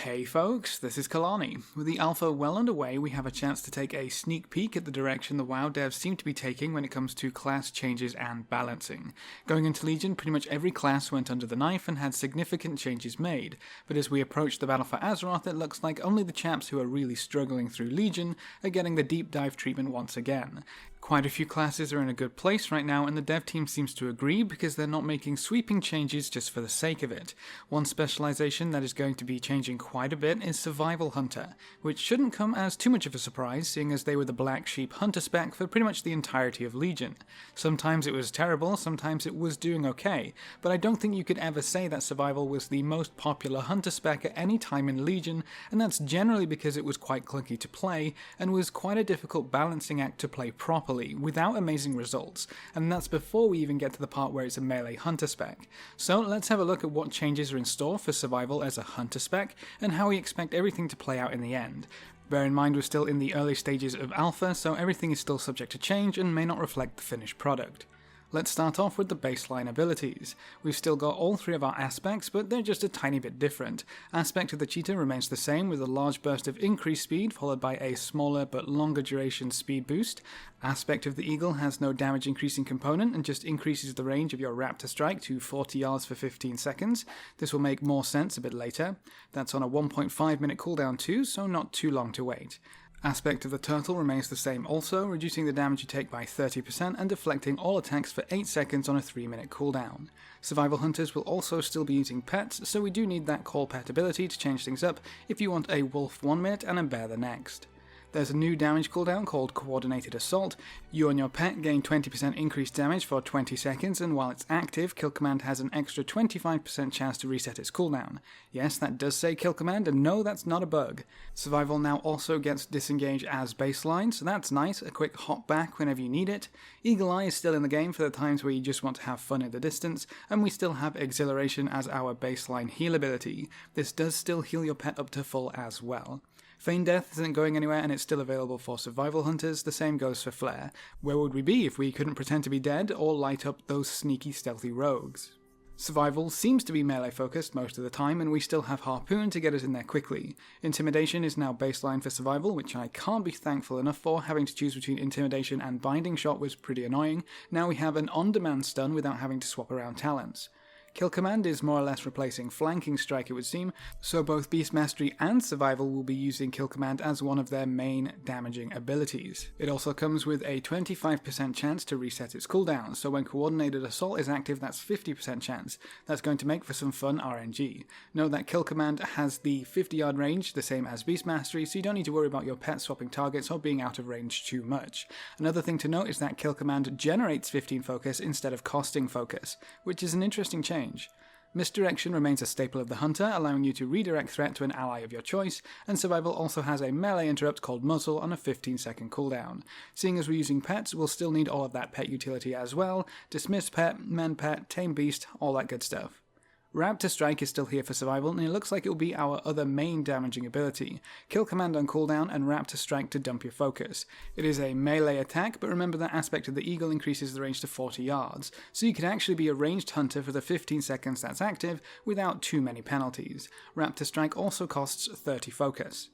Hey folks, this is Kelani. With the alpha well underway, we have a chance to take a sneak peek at the direction the WoW devs seem to be taking when it comes to class changes and balancing. Going into Legion, pretty much every class went under the knife and had significant changes made, but as we approach the battle for Azeroth, it looks like only the chaps who are really struggling through Legion are getting the deep dive treatment once again. Quite a few classes are in a good place right now, and the dev team seems to agree because they're not making sweeping changes just for the sake of it. One specialization that is going to be changing quite a bit is Survival Hunter, which shouldn't come as too much of a surprise, seeing as they were the black sheep hunter spec for pretty much the entirety of Legion. Sometimes it was terrible, sometimes it was doing okay, but I don't think you could ever say that Survival was the most popular hunter spec at any time in Legion, and that's generally because it was quite clunky to play, and was quite a difficult balancing act to play properly, without amazing results, and that's before we even get to the part where it's a melee hunter spec. So let's have a look at what changes are in store for Survival as a hunter spec, and how we expect everything to play out in the end. Bear in mind we're still in the early stages of alpha, so everything is still subject to change and may not reflect the finished product. Let's start off with the baseline abilities. We've still got all three of our aspects, but they're just a tiny bit different. Aspect of the cheetah remains the same, with a large burst of increased speed followed by a smaller but longer duration speed boost. Aspect of the eagle has no damage increasing component and just increases the range of your raptor strike to 40 yards for 15 seconds. This will make more sense a bit later. That's on a 1.5 minute cooldown too, so not too long to wait. Aspect of the turtle remains the same also, reducing the damage you take by 30% and deflecting all attacks for 8 seconds on a 3-minute cooldown. Survival hunters will also still be using pets, so we do need that call pet ability to change things up if you want a wolf 1 minute and a bear the next. There's a new damage cooldown called Coordinated Assault. You and your pet gain 20% increased damage for 20 seconds, and while it's active, Kill Command has an extra 25% chance to reset its cooldown. Yes, that does say Kill Command, and no, that's not a bug. Survival now also gets Disengage as baseline, so that's nice, a quick hop back whenever you need it. Eagle Eye is still in the game for the times where you just want to have fun in the distance, and we still have Exhilaration as our baseline heal ability. This does still heal your pet up to full as well. Feign Death isn't going anywhere and it's still available for survival hunters, the same goes for Flare. Where would we be if we couldn't pretend to be dead or light up those sneaky stealthy rogues? Survival seems to be melee focused most of the time, and we still have Harpoon to get us in there quickly. Intimidation is now baseline for Survival, which I can't be thankful enough for. Having to choose between Intimidation and Binding Shot was pretty annoying. Now we have an on-demand stun without having to swap around talents. Kill Command is more or less replacing Flanking Strike, it would seem, so both Beast Mastery and Survival will be using Kill Command as one of their main damaging abilities. It also comes with a 25% chance to reset its cooldown, so when Coordinated Assault is active that's 50% chance. That's going to make for some fun RNG. Note that Kill Command has the 50 yard range, the same as Beast Mastery, so you don't need to worry about your pet swapping targets or being out of range too much. Another thing to note is that Kill Command generates 15 focus instead of costing focus, which is an interesting change. Misdirection remains a staple of the hunter, allowing you to redirect threat to an ally of your choice, and Survival also has a melee interrupt called Muzzle on a 15-second cooldown. Seeing as we're using pets, we'll still need all of that pet utility as well: Dismiss Pet, Mend Pet, Tame Beast, all that good stuff. Raptor Strike is still here for Survival, and it looks like it will be our other main damaging ability. Kill Command on cooldown and Raptor Strike to dump your focus. It is a melee attack, but remember that aspect of the eagle increases the range to 40 yards, so you can actually be a ranged hunter for the 15 seconds that's active without too many penalties. Raptor Strike also costs 30 focus.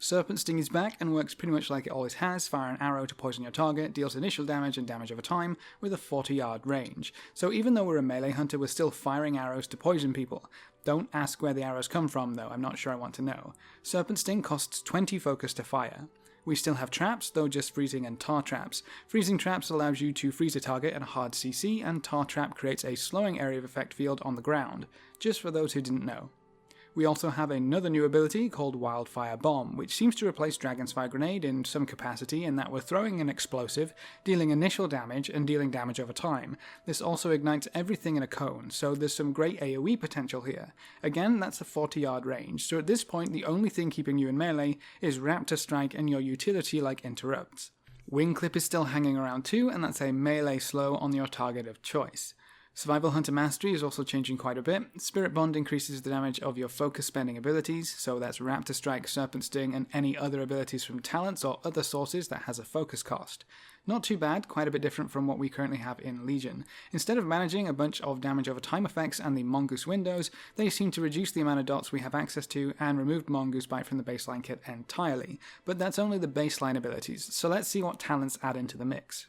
Serpent Sting is back and works pretty much like it always has. Fire an arrow to poison your target, deals initial damage and damage over time with a 40 yard range. So even though we're a melee hunter, we're still firing arrows to poison people. Don't ask where the arrows come from though, I'm not sure I want to know. Serpent Sting costs 20 focus to fire. We still have traps, though just freezing and tar traps. Freezing traps allows you to freeze a target at a hard CC, and tar trap creates a slowing area of effect field on the ground, just for those who didn't know. We also have another new ability called Wildfire Bomb, which seems to replace Dragon's Fire Grenade in some capacity in that we're throwing an explosive, dealing initial damage, and dealing damage over time. This also ignites everything in a cone, so there's some great AoE potential here. Again, that's a 40 yard range, so at this point the only thing keeping you in melee is Raptor Strike and your utility like interrupts. Wing Clip is still hanging around too, and that's a melee slow on your target of choice. Survival Hunter Mastery is also changing quite a bit. Spirit Bond increases the damage of your focus spending abilities, so that's Raptor Strike, Serpent Sting, and any other abilities from talents or other sources that has a focus cost. Not too bad, quite a bit different from what we currently have in Legion. Instead of managing a bunch of damage over time effects and the Mongoose windows, they seem to reduce the amount of dots we have access to and removed Mongoose Bite from the baseline kit entirely. But that's only the baseline abilities, so let's see what talents add into the mix.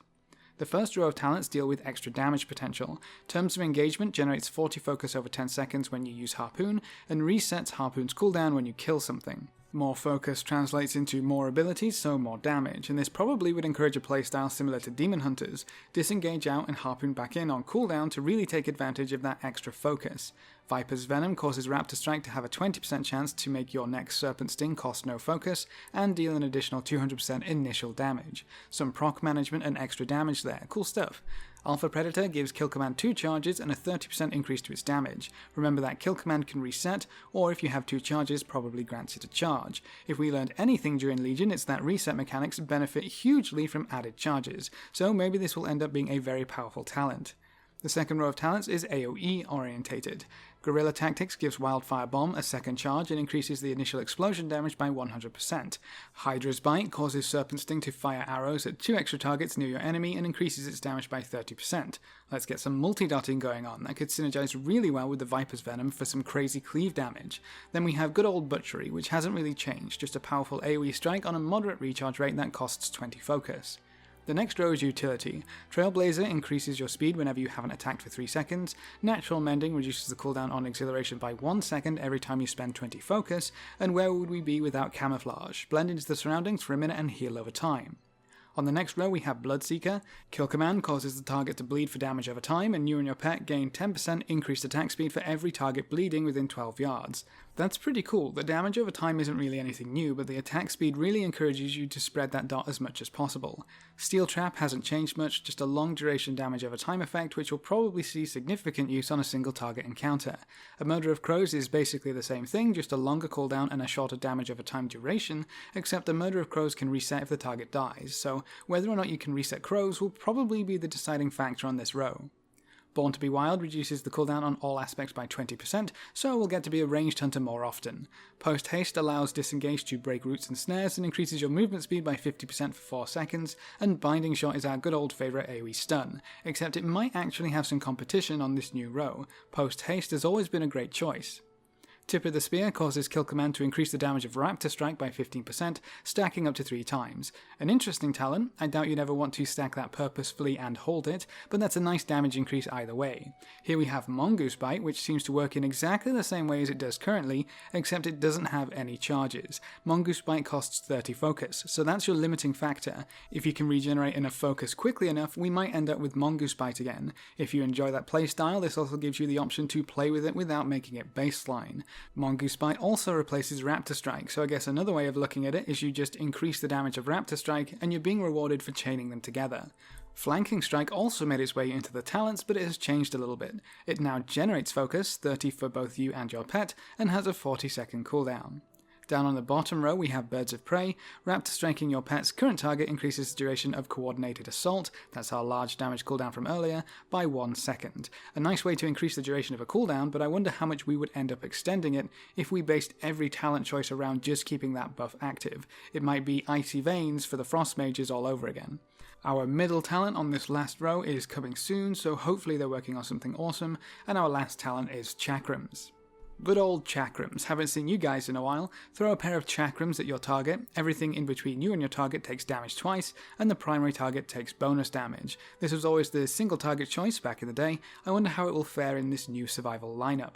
The first row of talents deal with extra damage potential. Terms of Engagement generates 40 focus over 10 seconds when you use Harpoon, and resets Harpoon's cooldown when you kill something. More focus translates into more abilities, so more damage, and this probably would encourage a playstyle similar to Demon Hunters. Disengage out and Harpoon back in on cooldown to really take advantage of that extra focus. Viper's Venom causes Raptor Strike to have a 20% chance to make your next Serpent Sting cost no focus, and deal an additional 200% initial damage. Some proc management and extra damage there, cool stuff. Alpha Predator gives Kill Command 2 charges and a 30% increase to its damage. Remember that Kill Command can reset, or if you have 2 charges, probably grants it a charge. If we learned anything during Legion, it's that reset mechanics benefit hugely from added charges, so maybe this will end up being a very powerful talent. The second row of talents is AoE orientated. Guerrilla Tactics gives Wildfire Bomb a second charge and increases the initial explosion damage by 100%. Hydra's Bite causes Serpent Sting to fire arrows at 2 extra targets near your enemy and increases its damage by 30%. Let's get some multi-dotting going on. That could synergize really well with the Viper's Venom for some crazy cleave damage. Then we have good old Butchery, which hasn't really changed, just a powerful AoE strike on a moderate recharge rate that costs 20 focus. The next row is Utility. Trailblazer increases your speed whenever you haven't attacked for 3 seconds, Natural Mending reduces the cooldown on Exhilaration by 1 second every time you spend 20 focus, and where would we be without Camouflage? Blend into the surroundings for a minute and heal over time. On the next row we have Bloodseeker. Kill Command causes the target to bleed for damage over time, and you and your pet gain 10% increased attack speed for every target bleeding within 12 yards. That's pretty cool. The damage over time isn't really anything new, but the attack speed really encourages you to spread that dot as much as possible. Steel Trap hasn't changed much, just a long duration damage over time effect which will probably see significant use on a single target encounter. A Murder of Crows is basically the same thing, just a longer cooldown and a shorter damage over time duration, except the Murder of Crows can reset if the target dies, so whether or not you can reset crows will probably be the deciding factor on this row. Born to be Wild reduces the cooldown on all aspects by 20%, so we'll get to be a ranged hunter more often. Post Haste allows Disengage to break roots and snares and increases your movement speed by 50% for 4 seconds, and Binding Shot is our good old favourite AoE stun, except it might actually have some competition on this new row. Post Haste has always been a great choice. Tip of the Spear causes Kill Command to increase the damage of Raptor Strike by 15%, stacking up to 3 times. An interesting talent, I doubt you'd ever want to stack that purposefully and hold it, but that's a nice damage increase either way. Here we have Mongoose Bite, which seems to work in exactly the same way as it does currently, except it doesn't have any charges. Mongoose Bite costs 30 focus, so that's your limiting factor. If you can regenerate enough focus quickly enough, we might end up with Mongoose Bite again. If you enjoy that playstyle, this also gives you the option to play with it without making it baseline. Mongoose Bite also replaces Raptor Strike, so I guess another way of looking at it is you just increase the damage of Raptor Strike and you're being rewarded for chaining them together. Flanking Strike also made its way into the talents, but it has changed a little bit. It now generates focus, 30 for both you and your pet, and has a 40-second cooldown. Down on the bottom row we have Birds of Prey. Raptor Striking your pet's current target increases the duration of Coordinated Assault, that's our large damage cooldown from earlier, by 1 second. A nice way to increase the duration of a cooldown, but I wonder how much we would end up extending it if we based every talent choice around just keeping that buff active. It might be Icy Veins for the Frost Mages all over again. Our middle talent on this last row is coming soon, so hopefully they're working on something awesome, and our last talent is Chakrams. Good old Chakrams. Haven't seen you guys in a while. Throw a pair of Chakrams at your target. Everything in between you and your target takes damage twice, and the primary target takes bonus damage. This was always the single target choice back in the day. I wonder how it will fare in this new survival lineup.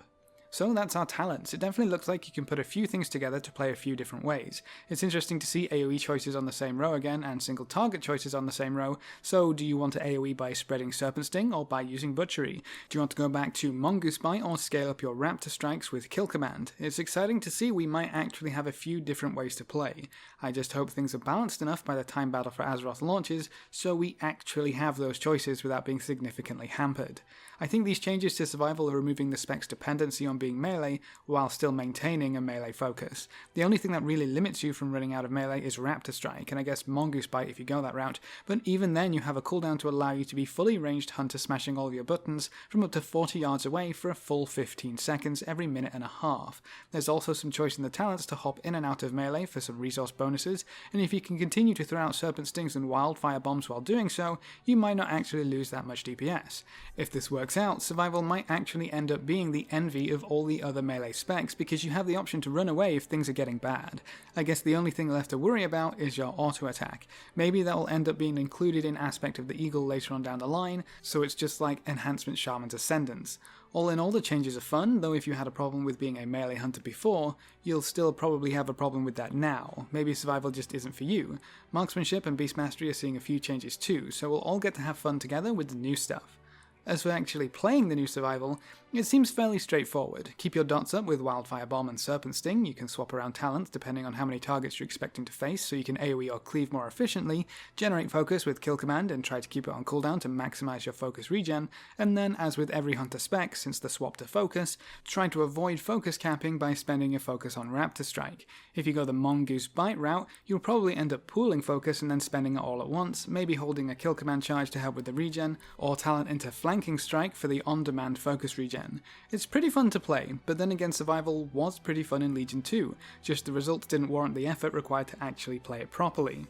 So that's our talents. It definitely looks like you can put a few things together to play a few different ways. It's interesting to see AoE choices on the same row again, and single target choices on the same row. So do you want to AoE by spreading Serpent Sting, or by using Butchery? Do you want to go back to Mongoose Bite, or scale up your Raptor Strikes with Kill Command? It's exciting to see we might actually have a few different ways to play. I just hope things are balanced enough by the time Battle for Azeroth launches, so we actually have those choices without being significantly hampered. I think these changes to survival are removing the Spec's dependency on being melee while still maintaining a melee focus. The only thing that really limits you from running out of melee is Raptor Strike, and I guess Mongoose Bite if you go that route, but even then you have a cooldown to allow you to be fully ranged hunter smashing all of your buttons from up to 40 yards away for a full 15 seconds every minute and a half. There's also some choice in the talents to hop in and out of melee for some resource bonuses, and if you can continue to throw out Serpent Stings and Wildfire Bombs while doing so, you might not actually lose that much DPS. If this works out, Survival might actually end up being the envy of all the other melee specs because you have the option to run away if things are getting bad. I guess the only thing left to worry about is your auto attack. Maybe that will end up being included in Aspect of the Eagle later on down the line, so it's just like Enhancement Shaman's Ascendance. All in all, the changes are fun, though if you had a problem with being a melee hunter before, you'll still probably have a problem with that now. Maybe Survival just isn't for you. Marksmanship and Beast Mastery are seeing a few changes too, so we'll all get to have fun together with the new stuff. As for actually playing the new Survival, it seems fairly straightforward. Keep your dots up with Wildfire Bomb and Serpent Sting. You can swap around talents depending on how many targets you're expecting to face, so you can AoE or cleave more efficiently, generate focus with Kill Command and try to keep it on cooldown to maximize your focus regen, and then, as with every hunter spec since the swap to focus, try to avoid focus capping by spending your focus on Raptor Strike. If you go the Mongoose Bite route, you'll probably end up pooling focus and then spending it all at once, maybe holding a Kill Command charge to help with the regen, or talent into Flanking Strike for the on-demand focus regen. It's pretty fun to play, but then again Survival was pretty fun in Legion 2, just the results didn't warrant the effort required to actually play it properly.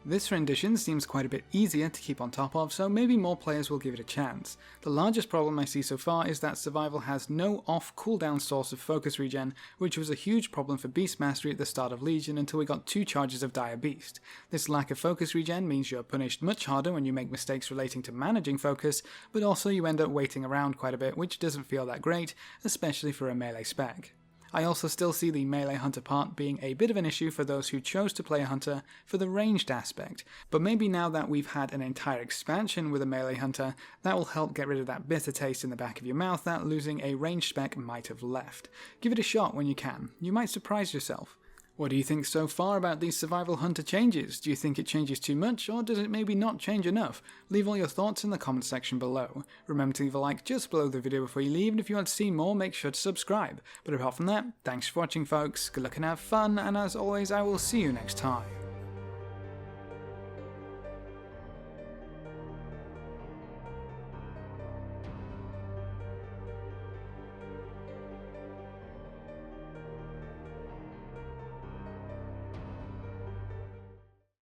This rendition seems quite a bit easier to keep on top of, so maybe more players will give it a chance. The largest problem I see so far is that Survival has no off cooldown source of focus regen, which was a huge problem for Beast Mastery at the start of Legion until we got 2 charges of Dire Beast. This lack of focus regen means you're punished much harder when you make mistakes relating to managing focus, but also you end up waiting around quite a bit, which doesn't feel that great, especially for a melee spec. I also still see the melee hunter part being a bit of an issue for those who chose to play a hunter for the ranged aspect, but maybe now that we've had an entire expansion with a melee hunter, that will help get rid of that bitter taste in the back of your mouth that losing a ranged spec might have left. Give it a shot when you can, you might surprise yourself. What do you think so far about these Survival Hunter changes? Do you think it changes too much, or does it maybe not change enough? Leave all your thoughts in the comment section below. Remember to leave a like just below the video before you leave, and if you want to see more, make sure to subscribe. But apart from that, thanks for watching folks, good luck and have fun, and as always I will see you next time.